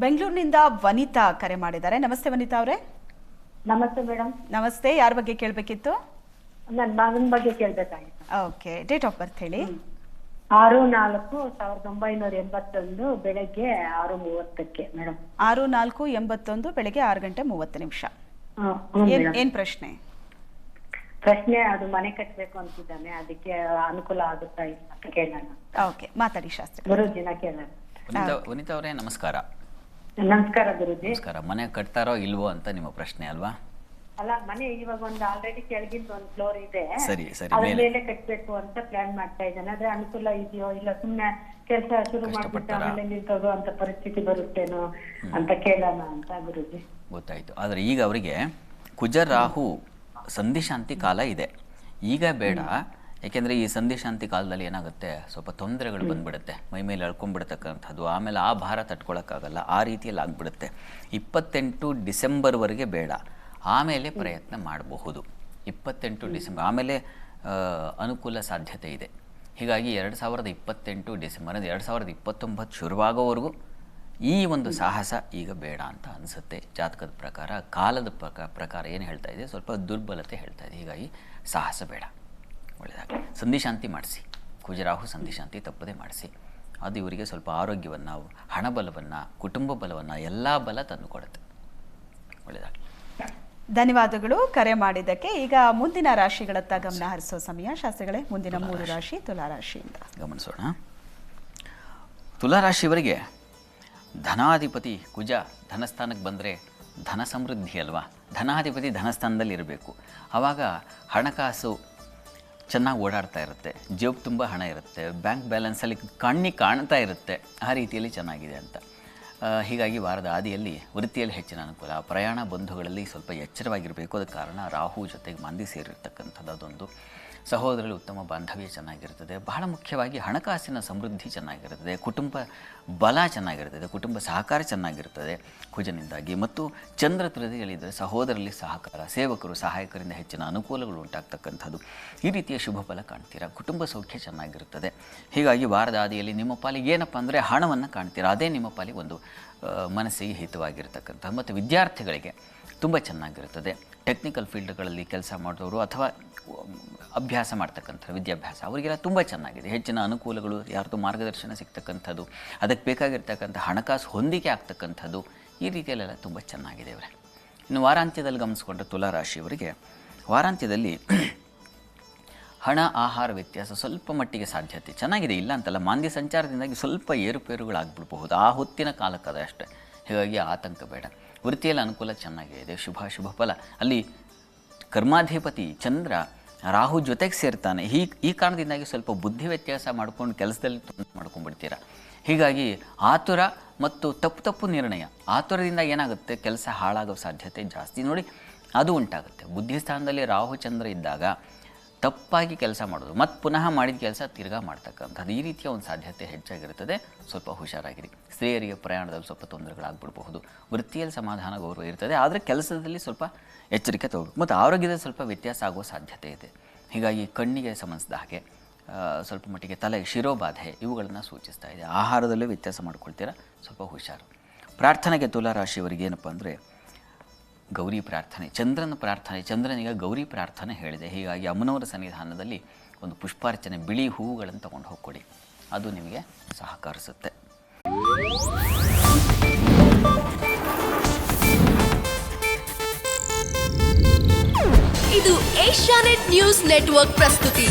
ಬೆಂಗಳೂರಿನಿಂದ ವನಿತಾ ಕರೆ ಮಾಡಿದ್ದಾರೆ. ನಮಸ್ತೆ ವನಿತಾ ಅವರೇ. ನಮಸ್ತೆ ಮೇಡಮ್. ನಮಸ್ತೆ. ಯಾರ ಬಗ್ಗೆ ಕೇಳಬೇಕಿತ್ತು? ನನ್ನ ಮಗನ ಬಗ್ಗೆ ಕೇಳಬೇಕಾಗಿತ್ತು. ಓಕೆ, ಡೇಟ್ ಆಫ್ ಬರ್ತ್ ಹೇಳಿ. 6/4/1981 ಬೆಳಗ್ಗೆ 6:30ಕ್ಕೆ ಮೇಡಮ್. 6/4/81 ಬೆಳಗ್ಗೆ 6:30. ಏನ್ ಪ್ರಶ್ನೆ? ಪ್ರಶ್ನೆ ಅದು ಮನೆ ಕಟ್ಟಬೇಕು ಅಂತಿದ್ದಾನೆ, ಅದಕ್ಕೆ ಅನುಕೂಲ ಆಗುತ್ತಾ ಇಲ್ಲ ಅಂತ ಕೇಳೋಣ. ಓಕೆ, ಮಾತಾಡಿ ಶಾಸ್ತ್ರಿ. ಗುರುಜಿನ ಕೇಳೋಣ. ವನಿತಾ ಅವರೇ ನಮಸ್ಕಾರ. ನಮಸ್ಕಾರ ಗುರುಜಿ. ನಮಸ್ಕಾರ. ಮನೆ ಕಟ್ತಾರೋ ಇಲ್ವೋ ಅಂತ ನಿಮ್ಮ ಪ್ರಶ್ನೆ ಅಲ್ವಾ? ಅಲ್ಲ, ಮನೆ ಇವಾಗ ಒಂದು ಆಲ್ರೆಡಿ ಕೆಳಗಿಂದ ಒಂದು ಫ್ಲೋರ್ ಇದೆ, ಸರಿ ಸರಿ. ಅದ್ರ ಮೇಲೆ ಕಟ್ಬೇಕು ಅಂತ ಪ್ಲಾನ್ ಮಾಡ್ತಾ ಇದ್ದಾನೆ. ಅದ್ರ ಅನುಕೂಲ ಇದೆಯೋ ಇಲ್ಲ, ಸುಮ್ನೆ ಕೆಲಸ ಶುರು ಮಾಡ್ಬಿಟ್ಟು ಆಮೇಲೆ ನಿಂತೋಗೋ ಅಂತ ಪರಿಸ್ಥಿತಿ ಬರುತ್ತೇನೋ ಅಂತ ಕೇಳೋಣ ಅಂತ ಗುರುಜಿ. ಗೊತ್ತಾಯ್ತು. ಆದ್ರೆ ಈಗ ಅವರಿಗೆ ಕುಜ ರಾಹು ಸಂಧಿಶಾಂತಿ ಕಾಲ ಇದೆ. ಈಗ ಬೇಡ, ಯಾಕೆಂದರೆ ಈ ಸಂಧಿಶಾಂತಿ ಕಾಲದಲ್ಲಿ ಏನಾಗುತ್ತೆ, ಸ್ವಲ್ಪ ತೊಂದರೆಗಳು ಬಂದ್ಬಿಡುತ್ತೆ, ಮೈ ಮೇಲೆ ಎಳ್ಕೊಂಡ್ಬಿಡ್ತಕ್ಕಂಥದ್ದು, ಆಮೇಲೆ ಆ ಭಾರ ತಟ್ಕೊಳಕ್ಕಾಗಲ್ಲ, ಆ ರೀತಿಯಲ್ಲಿ ಆಗ್ಬಿಡುತ್ತೆ. 28 ಡಿಸೆಂಬರ್ವರೆಗೆ ಬೇಡ, ಆಮೇಲೆ ಪ್ರಯತ್ನ ಮಾಡಬಹುದು. 28 ಡಿಸೆಂಬರ್ ಆಮೇಲೆ ಅನುಕೂಲ ಸಾಧ್ಯತೆ ಇದೆ. ಹೀಗಾಗಿ 2028 ಡಿಸೆಂಬರ್ 2029 ಶುರುವಾಗೋವರೆಗೂ ಈ ಒಂದು ಸಾಹಸ ಈಗ ಬೇಡ ಅಂತ ಅನಿಸುತ್ತೆ. ಜಾತಕದ ಪ್ರಕಾರ, ಕಾಲದ ಪ್ರಕಾರ ಏನು ಹೇಳ್ತಾ ಇದೆ, ಸ್ವಲ್ಪ ದುರ್ಬಲತೆ ಹೇಳ್ತಾ ಇದೆ. ಹೀಗಾಗಿ ಸಾಹಸ ಬೇಡ. ಒಳ್ಳೆಯದಾಗಿ ಸಂಧಿಶಾಂತಿ ಮಾಡಿಸಿ, ಕುಜರಾಹು ಸಂಧಿಶಾಂತಿ ತಪ್ಪದೆ ಮಾಡಿಸಿ. ಅದು ಇವರಿಗೆ ಸ್ವಲ್ಪ ಆರೋಗ್ಯವನ್ನು, ಹಣಬಲವನ್ನು, ಕುಟುಂಬ ಬಲವನ್ನು, ಎಲ್ಲ ಬಲ ತಂದು ಕೊಡುತ್ತೆ. ಒಳ್ಳೆಯದಾಗಿ. ಧನ್ಯವಾದಗಳು ಕರೆ ಮಾಡಿದ್ದಕ್ಕೆ. ಈಗ ಮುಂದಿನ ರಾಶಿಗಳತ್ತ ಗಮನ ಹರಿಸೋ ಸಮಯ ಶಾಸ್ತ್ರಿಗಳೇ. ಮುಂದಿನ 3 ರಾಶಿ ತುಲಾ ರಾಶಿಯಿಂದ ಗಮನಿಸೋಣ. ತುಲಾರಾಶಿಯವರಿಗೆ ಧನಾಧಿಪತಿ ಕುಜ ಧನಸ್ಥಾನಕ್ಕೆ ಬಂದರೆ ಧನ ಸಮೃದ್ಧಿ ಅಲ್ವಾ. ಧನಾಧಿಪತಿ ಧನಸ್ಥಾನದಲ್ಲಿ ಇರಬೇಕು. ಆವಾಗ ಹಣಕಾಸು ಚೆನ್ನಾಗಿ ಓಡಾಡ್ತಾ ಇರುತ್ತೆ, ಜೇಬು ತುಂಬ ಹಣ ಇರುತ್ತೆ, ಬ್ಯಾಂಕ್ ಬ್ಯಾಲೆನ್ಸಲ್ಲಿ ಕಣ್ಣಿಗೆ ಕಾಣ್ತಾ ಇರುತ್ತೆ. ಆ ರೀತಿಯಲ್ಲಿ ಚೆನ್ನಾಗಿದೆ ಅಂತ. ಹೀಗಾಗಿ ವಾರದ ಆದಿಯಲ್ಲಿ ವೃತ್ತಿಯಲ್ಲಿ ಹೆಚ್ಚಿನ ಅನುಕೂಲ, ಪ್ರಯಾಣ ಬಂಧುಗಳಲ್ಲಿ ಸ್ವಲ್ಪ ಎಚ್ಚರವಾಗಿರಬೇಕು. ಅದಕ್ಕೆ ಕಾರಣ ರಾಹು ಜೊತೆಗೆ ಮಂದಿ ಸೇರಿರ್ತಕ್ಕಂಥದ್ದು ಅದೊಂದು. ಸಹೋದರರಲ್ಲಿ ಉತ್ತಮ ಬಾಂಧವ್ಯ ಚೆನ್ನಾಗಿರ್ತದೆ. ಬಹಳ ಮುಖ್ಯವಾಗಿ ಹಣಕಾಸಿನ ಸಮೃದ್ಧಿ ಚೆನ್ನಾಗಿರ್ತದೆ, ಕುಟುಂಬ ಬಲ ಚೆನ್ನಾಗಿರ್ತದೆ, ಕುಟುಂಬ ಸಹಕಾರ ಚೆನ್ನಾಗಿರ್ತದೆ ಕುಜನಿಂದಾಗಿ. ಮತ್ತು ಚಂದ್ರ ತೃತೀಯದಲ್ಲಿದ್ದರೆ ಸಹೋದರಲ್ಲಿ ಸಹಕಾರ, ಸೇವಕರು, ಸಹಾಯಕರಿಂದ ಹೆಚ್ಚಿನ ಅನುಕೂಲಗಳು ಉಂಟಾಗ್ತಕ್ಕಂಥದ್ದು. ಈ ರೀತಿಯ ಶುಭ ಫಲ ಕಾಣ್ತೀರಾ. ಕುಟುಂಬ ಸೌಖ್ಯ ಚೆನ್ನಾಗಿರುತ್ತದೆ. ಹೀಗಾಗಿ ವಾರದ ಆದಿಯಲ್ಲಿ ನಿಮ್ಮ ಪಾಲಿಗೆ ಏನಪ್ಪ ಅಂದರೆ ಹಣವನ್ನು ಕಾಣ್ತೀರಾ. ಅದೇ ನಿಮ್ಮ ಪಾಲಿಗೆ ಒಂದು ಮನಸ್ಸಿಗೆ ಹಿತವಾಗಿರ್ತಕ್ಕಂಥ. ಮತ್ತು ವಿದ್ಯಾರ್ಥಿಗಳಿಗೆ ತುಂಬ ಚೆನ್ನಾಗಿರುತ್ತದೆ. ಟೆಕ್ನಿಕಲ್ ಫೀಲ್ಡ್ಗಳಲ್ಲಿ ಕೆಲಸ ಮಾಡೋರು ಅಥವಾ ಅಭ್ಯಾಸ ಮಾಡ್ತಕ್ಕಂಥ ವಿದ್ಯಾಭ್ಯಾಸ ಅವರಿಗೆಲ್ಲ ತುಂಬ ಚೆನ್ನಾಗಿದೆ. ಹೆಚ್ಚಿನ ಅನುಕೂಲಗಳು, ಯಾರ್ದು ಮಾರ್ಗದರ್ಶನ ಸಿಗ್ತಕ್ಕಂಥದ್ದು, ಅದಕ್ಕೆ ಬೇಕಾಗಿರ್ತಕ್ಕಂಥ ಹಣಕಾಸು ಹೊಂದಿಕೆ ಆಗ್ತಕ್ಕಂಥದ್ದು, ಈ ರೀತಿಯಲ್ಲೆಲ್ಲ ತುಂಬ ಚೆನ್ನಾಗಿದೆ ಇವರೇ. ಇನ್ನು ವಾರಾಂತ್ಯದಲ್ಲಿ ಗಮನಿಸ್ಕೊಂಡ್ರೆ ತುಲಾರಾಶಿಯವರಿಗೆ ವಾರಾಂತ್ಯದಲ್ಲಿ ಹಣ ಆಹಾರ ವ್ಯತ್ಯಾಸ ಸ್ವಲ್ಪ ಮಟ್ಟಿಗೆ ಸಾಧ್ಯತೆ ಚೆನ್ನಾಗಿದೆ, ಇಲ್ಲ ಅಂತಲ್ಲ. ಮಾಂದ್ಯ ಸಂಚಾರದಿಂದಾಗಿ ಸ್ವಲ್ಪ ಏರುಪೇರುಗಳಾಗ್ಬಿಡ್ಬಹುದು ಆ ಹೊತ್ತಿನ ಕಾಲಕ್ಕದ ಅಷ್ಟೇ. ಹೀಗಾಗಿ ಆತಂಕ ಬೇಡ. ವೃತ್ತಿಯಲ್ಲಿ ಅನುಕೂಲ ಚೆನ್ನಾಗಿದೆ, ಶುಭ ಫಲ. ಅಲ್ಲಿ ಕರ್ಮಾಧಿಪತಿ ಚಂದ್ರ ರಾಹು ಜೊತೆಗೆ ಸೇರ್ತಾನೆ. ಈ ಕಾರಣದಿಂದಾಗಿ ಸ್ವಲ್ಪ ಬುದ್ಧಿ ವ್ಯತ್ಯಾಸ ಮಾಡ್ಕೊಂಡು ಕೆಲಸದಲ್ಲಿ ಮಾಡ್ಕೊಂಡ್ಬಿಡ್ತೀರ. ಹೀಗಾಗಿ ಆತುರ ಮತ್ತು ತಪ್ಪು ನಿರ್ಣಯ, ಆತುರದಿಂದ ಏನಾಗುತ್ತೆ, ಕೆಲಸ ಹಾಳಾಗೋ ಸಾಧ್ಯತೆ ಜಾಸ್ತಿ ನೋಡಿ, ಅದು ಉಂಟಾಗುತ್ತೆ. ಬುದ್ಧಿಸ್ಥಾನದಲ್ಲಿ ರಾಹು ಚಂದ್ರ ಇದ್ದಾಗ ತಪ್ಪಾಗಿ ಕೆಲಸ ಮಾಡೋದು, ಮತ್ತು ಪುನಃ ಮಾಡಿದ ಕೆಲಸ ತಿರ್ಗಾ ಮಾಡ್ತಕ್ಕಂಥದ್ದು, ಈ ರೀತಿಯ ಒಂದು ಸಾಧ್ಯತೆ ಹೆಚ್ಚಾಗಿರುತ್ತದೆ. ಸ್ವಲ್ಪ ಹುಷಾರಾಗಿರಿ. ಸ್ತ್ರೀಯರಿಗೆ ಪ್ರಯಾಣದಲ್ಲಿ ಸ್ವಲ್ಪ ತೊಂದರೆಗಳಾಗ್ಬಿಡ್ಬಹುದು. ವೃತ್ತಿಯಲ್ಲಿ ಸಮಾಧಾನ ಗೌರವ ಇರ್ತದೆ, ಆದರೆ ಕೆಲಸದಲ್ಲಿ ಸ್ವಲ್ಪ ಎಚ್ಚರಿಕೆ ತಗೋಬೇಕು. ಮತ್ತು ಆರೋಗ್ಯದಲ್ಲಿ ಸ್ವಲ್ಪ ವ್ಯತ್ಯಾಸ ಆಗುವ ಸಾಧ್ಯತೆ ಇದೆ. ಹೀಗಾಗಿ ಕಣ್ಣಿಗೆ ಸಂಬಂಧಿಸಿದ ಹಾಗೆ ಸ್ವಲ್ಪ ಮಟ್ಟಿಗೆ ತಲೆಗೆ ಶಿರೋಬಾಧೆ ಇವುಗಳನ್ನು ಸೂಚಿಸ್ತಾ ಇದೆ. ಆಹಾರದಲ್ಲೂ ವ್ಯತ್ಯಾಸ ಮಾಡ್ಕೊಳ್ತೀರಾ, ಸ್ವಲ್ಪ ಹುಷಾರು. ಪ್ರಾರ್ಥನೆಗೆ ತುಲಾರಾಶಿಯವರಿಗೆ ಏನಪ್ಪ ಅಂದರೆ ಗೌರಿ ಪ್ರಾರ್ಥನೆ, ಚಂದ್ರನ ಪ್ರಾರ್ಥನೆ, ಚಂದ್ರನಿಗೆ ಗೌರಿ ಪ್ರಾರ್ಥನೆ ಹೇಳಿದೆ. ಹೀಗಾಗಿ ಅಮ್ಮನವರ ಸನ್ನಿಧಾನದಲ್ಲಿ ಒಂದು ಪುಷ್ಪಾರ್ಚನೆ, ಬಿಳಿ ಹೂವುಗಳನ್ನು ತಗೊಂಡು ಹೋಗ್ಕೊಡಿ, ಅದು ನಿಮಗೆ ಸಹಕರಿಸುತ್ತೆ. ಇದು ಏಷ್ಯಾನೆಟ್ ನ್ಯೂಸ್ ನೆಟ್ವರ್ಕ್ ಪ್ರಸ್ತುತಿ.